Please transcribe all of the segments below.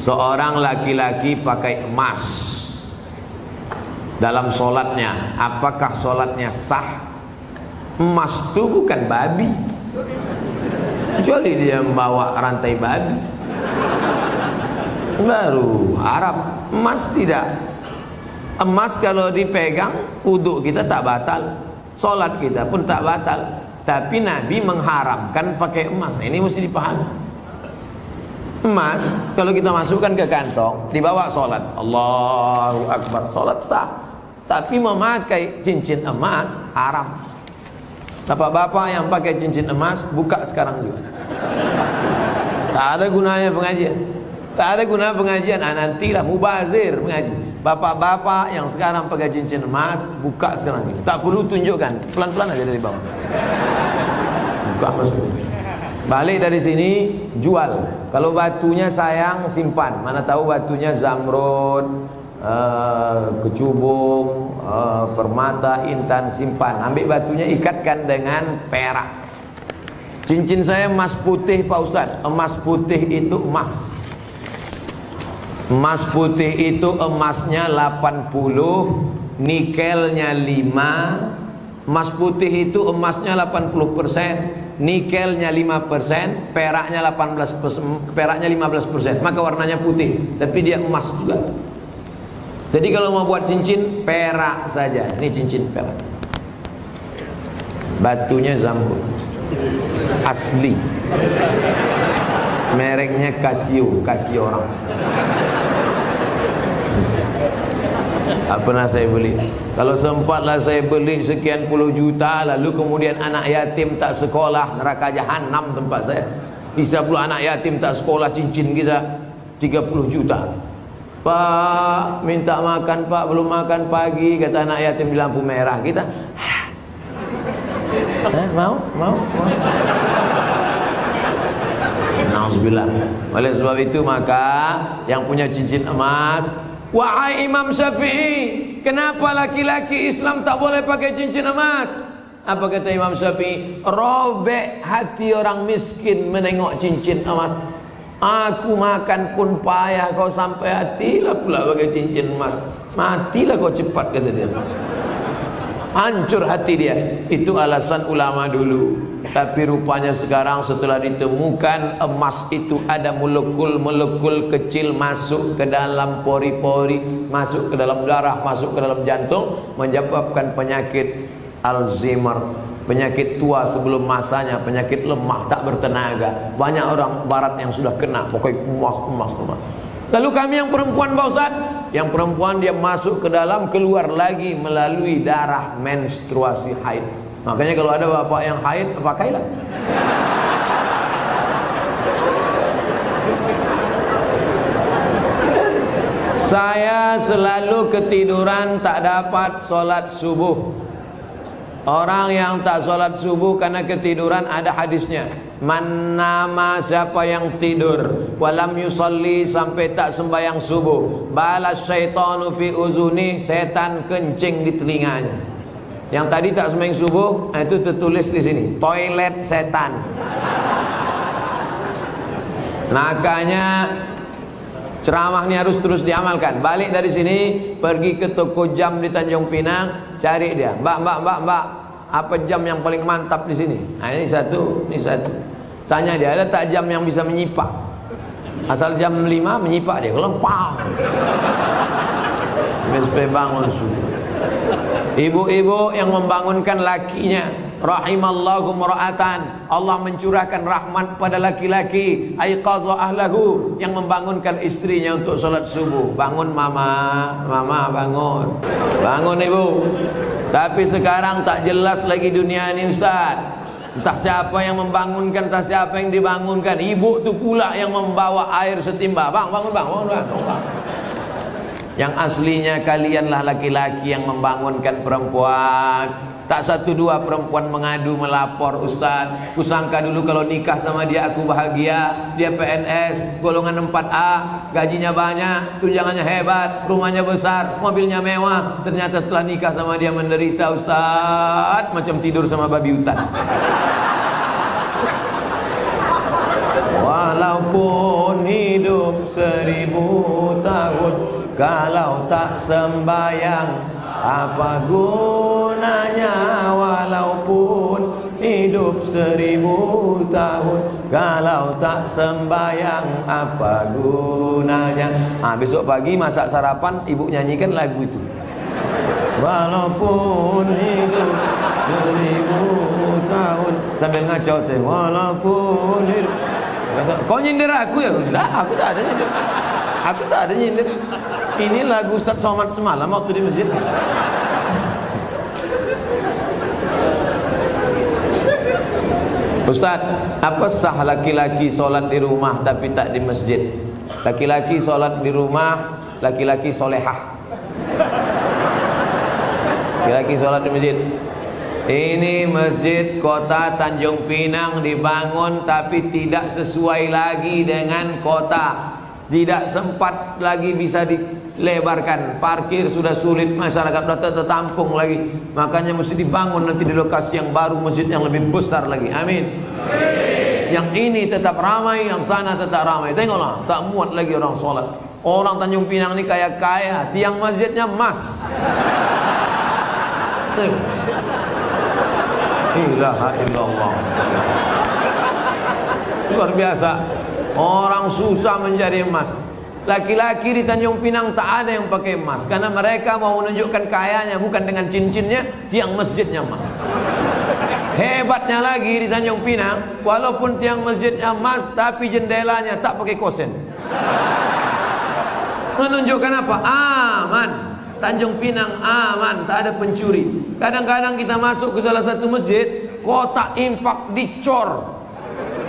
seorang laki-laki pakai emas dalam sholatnya, apakah sholatnya sah? Emas itu bukan babi, kecuali dia membawa rantai babi, baru Arab. Emas tidak. Emas kalau dipegang, wudhu kita tak batal, sholat kita pun tak batal. Tapi Nabi mengharamkan pakai emas. Ini mesti dipahami. Emas kalau kita masukkan ke kantong, dibawa sholat, Allahu Akbar, sholat sah. Tapi memakai cincin emas haram. Bapak-bapak yang pakai cincin emas, buka sekarang juga. Tak ada gunanya pengajian. Tak ada guna pengajian. Nantilah mubazir mengaji. Bapak-bapak yang sekarang pakai cincin emas, buka sekarang juga. Tak perlu tunjukkan, pelan-pelan aja dari bawah. Buka masuk. Balik dari sini, jual. Kalau batunya sayang, simpan. Mana tahu batunya zamrud, kecubung, permata, intan, simpan. Ambil batunya, ikatkan dengan perak. Cincin saya emas putih Pak Ustadz. Emas putih itu emas. Emas putih itu emasnya 80, nikelnya 5. Emas putih itu emasnya 80%, nikelnya 5%, peraknya 18%, peraknya 15%. Maka warnanya putih, tapi dia emas juga. Jadi kalau mau buat cincin, perak saja. Ini cincin perak. Batunya zamrud asli. Mereknya Casio, Casio orang. Tak pernah saya beli. Kalau sempatlah saya beli sekian puluh juta, lalu kemudian anak yatim tak sekolah, neraka jahanam tempat saya. Bisa pula anak yatim tak sekolah, cincin kita 30 juta. Pak, minta makan Pak, belum makan pagi, kata anak yatim di lampu merah. Kita mau? Nauzubillah. Oleh sebab itu maka yang punya cincin emas, wahai Imam Syafi'i, kenapa laki-laki Islam tak boleh pakai cincin emas? Apa kata Imam Syafi'i? Robek hati orang miskin menengok cincin emas. Aku makan pun payah, kau sampai hatilah pula pakai cincin emas. Matilah kau cepat, kata dia. Hancur hati dia. Itu alasan ulama dulu. Tapi rupanya sekarang setelah ditemukan emas itu ada molekul-molekul kecil masuk ke dalam pori-pori, masuk ke dalam darah, masuk ke dalam jantung, menyebabkan penyakit Alzheimer, penyakit tua sebelum masanya, penyakit lemah, tak bertenaga. Banyak orang barat yang sudah kena, pokoknya emas. Lalu kami yang perempuan Pak Ustaz, yang perempuan dia masuk ke dalam, keluar lagi melalui darah menstruasi haid. Makanya kalau ada bapak yang haid, pakailah. Saya selalu ketiduran, tak dapat sholat subuh. Orang yang tak sholat subuh karena ketiduran, ada hadisnya. Man nama, siapa yang tidur, walam yusalli, sampai tak sembahyang subuh, balas syaitanu fi uzuni, setan kencing di telinganya. Yang tadi tak sembahyang subuh, itu tertulis di sini, toilet setan. Makanya ceramah ini harus terus diamalkan. Balik dari sini, pergi ke toko jam di Tanjung Pinang, cari dia. Mbak, apa jam yang paling mantap di sini? Nah, ini satu. Tanya dia, ada tak jam yang bisa menyipak? Asal jam 5 menyipak dia, kalau pang. Sampai bangun subuh. Ibu-ibu yang membangunkan lakinya, rahimallahu mura'atan, Allah mencurahkan rahmat pada laki-laki, aiqadha ahlahu, yang membangunkan istrinya untuk sholat subuh. Bangun mama bangun ibu. Tapi sekarang tak jelas lagi dunia ini Ustaz. Entah siapa yang membangunkan, entah siapa yang dibangunkan. Ibu tu pula yang membawa air setimba. Bangun. Yang aslinya kalianlah laki-laki yang membangunkan perempuan. Tak satu dua perempuan mengadu melapor, Ustaz, kusangka dulu kalau nikah sama dia aku bahagia. Dia PNS golongan 4A, gajinya banyak, tunjangannya hebat, rumahnya besar, mobilnya mewah. Ternyata setelah nikah sama dia menderita, Ustaz, macam tidur sama babi hutan. Walaupun hidup 1000 tahun, kalau tak sembayang apa gunanya? Walaupun hidup 1000 tahun, kalau tak sembayang apa gunanya? Besok pagi masak sarapan, ibu nyanyikan lagu itu. Walaupun hidup 1000 tahun, sambil ngacau teh. Walaupun hidup. Kau nyindir aku ya? Lah, aku tak ada nyindir. Aku tak ada nyindir. Ini lagu Ustaz Somad semalam waktu di masjid. Ustaz, apa sah laki-laki solat di rumah tapi tak di masjid? Laki-laki solat di rumah, laki-laki solehah. Laki-laki solat di masjid. Ini masjid kota Tanjung Pinang dibangun tapi tidak sesuai lagi dengan kota. Tidak sempat lagi bisa dilebarkan. Parkir sudah sulit, masyarakat sudah tertampung lagi. Makanya mesti dibangun nanti di lokasi yang baru, masjid yang lebih besar lagi. Amin. Yang ini tetap ramai, yang sana tetap ramai. Tengoklah, tak muat lagi orang sholat. Orang Tanjung Pinang ini kaya-kaya, tiang masjidnya emas. Ilaha illallah. Luar biasa. Orang susah menjadi emas. Laki-laki di Tanjung Pinang tak ada yang pakai emas, karena mereka mau menunjukkan kayanya bukan dengan cincinnya, tiang masjidnya emas. Hebatnya lagi di Tanjung Pinang, walaupun tiang masjidnya emas, tapi jendelanya tak pakai kosen. Menunjukkan apa? Aman. Tanjung Pinang aman, tak ada pencuri. Kadang-kadang kita masuk ke salah satu masjid, kotak infak dicor.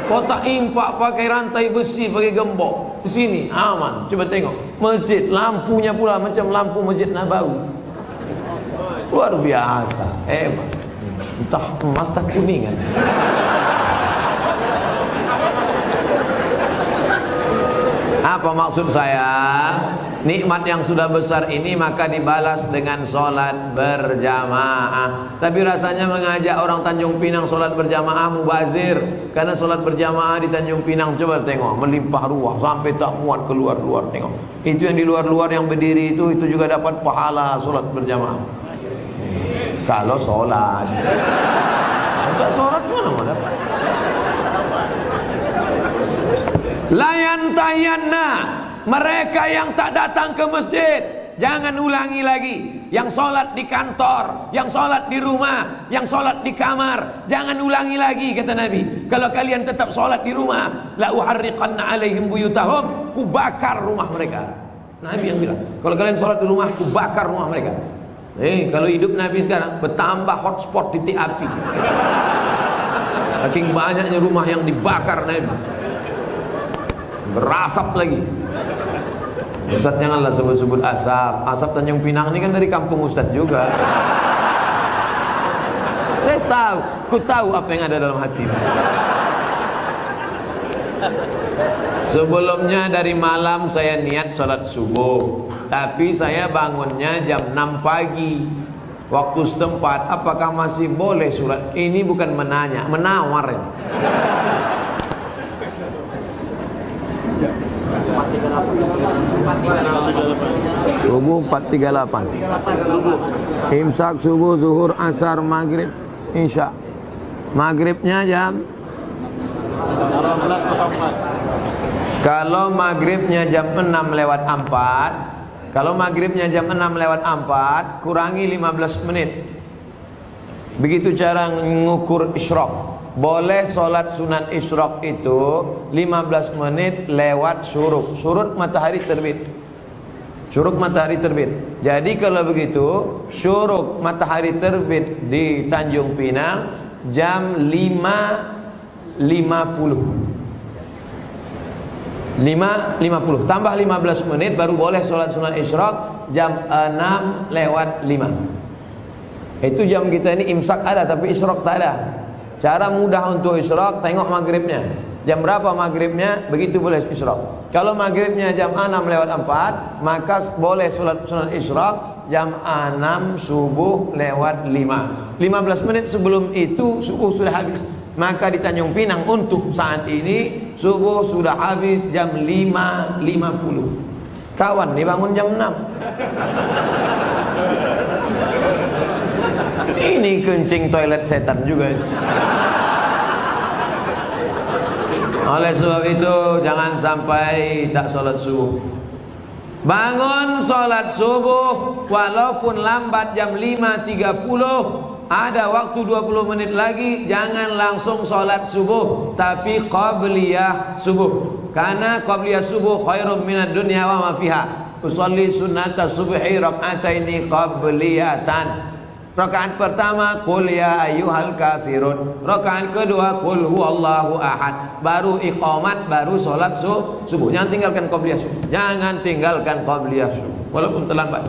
Kotak infak pakai rantai besi, pakai gembok. Di sini aman. Coba tengok masjid, lampunya pula macam lampu Masjid Nabawi. Luar biasa, hebat. Entah emas tak kuningan. Apa maksud saya? Nikmat yang sudah besar ini maka dibalas dengan sholat berjamaah. Tapi rasanya mengajak orang Tanjung Pinang sholat berjamaah mubazir. Karena sholat berjamaah di Tanjung Pinang, coba tengok, melimpah ruah sampai tak muat keluar-luar. Tengok, itu yang di luar-luar yang berdiri itu juga dapat pahala sholat berjamaah. Kalau sholat, tak sholat mana mau dapat? Layantayanna, mereka yang tak datang ke masjid, jangan ulangi lagi. Yang sholat di kantor, yang sholat di rumah, yang sholat di kamar, jangan ulangi lagi, kata Nabi. Kalau kalian tetap sholat di rumah, la uharriqanna alaihim buyutahum, ku bakar rumah mereka. Nabi yang bilang, kalau kalian sholat di rumah, ku bakar rumah mereka. Kalau hidup Nabi sekarang bertambah hotspot titik api. Saking banyaknya rumah yang dibakar Nabi, berasap lagi. Ustaz janganlah sebut-sebut asap. Asap Tanjung Pinang ini kan dari kampung Ustaz juga. Saya tahu, ku tahu apa yang ada dalam hati. Sebelumnya dari malam saya niat sholat subuh, tapi saya bangunnya jam 6 pagi waktu setempat. Apakah masih boleh sholat? Ini bukan menanya, menawar ya. Subuh 438. Imsak subuh, zuhur, asar, maghrib, isya. Maghribnya jam, kalau maghribnya jam 6:04, kalau maghribnya jam 6:04, kurangi 15 menit. Begitu cara mengukur isyraq. Boleh sholat sunat isyraq itu 15 menit lewat syuruk. Syuruk matahari terbit. Syuruk matahari terbit. Jadi kalau begitu, syuruk matahari terbit di Tanjung Pinang jam 5.50 tambah 15 menit baru boleh sholat sunat isyraq jam 6:05. Itu jam kita ini imsak ada tapi isyraq tak ada. Cara mudah untuk isyraq, tengok maghribnya. Jam berapa maghribnya, begitu boleh isyraq. Kalau maghribnya jam 6:04, maka boleh sholat sunat isyraq jam 6 subuh lewat 5. 15 menit sebelum itu subuh sudah habis. Maka di Tanjung Pinang untuk saat ini subuh sudah habis jam 5.50. Kawan nih bangun jam 6. Ini kencing toilet setan juga. Oleh sebab itu jangan sampai tak sholat subuh. Bangun sholat subuh walaupun lambat jam 5.30. Ada waktu 20 menit lagi, jangan langsung sholat subuh, tapi qabliyah subuh. Karena qabliyah subuh khairum minad dunya wa ma fiha. Usolli sunnata subhi rak'ataini qabliyatan. Rakaat pertama qul ya ayyuhal kafirun. Rakaat kedua qul huwallahu ahad. Baru iqamat, baru sholat subuh. Jangan tinggalkan qabliyah subuh. Jangan tinggalkan qabliyah subuh walaupun terlambat.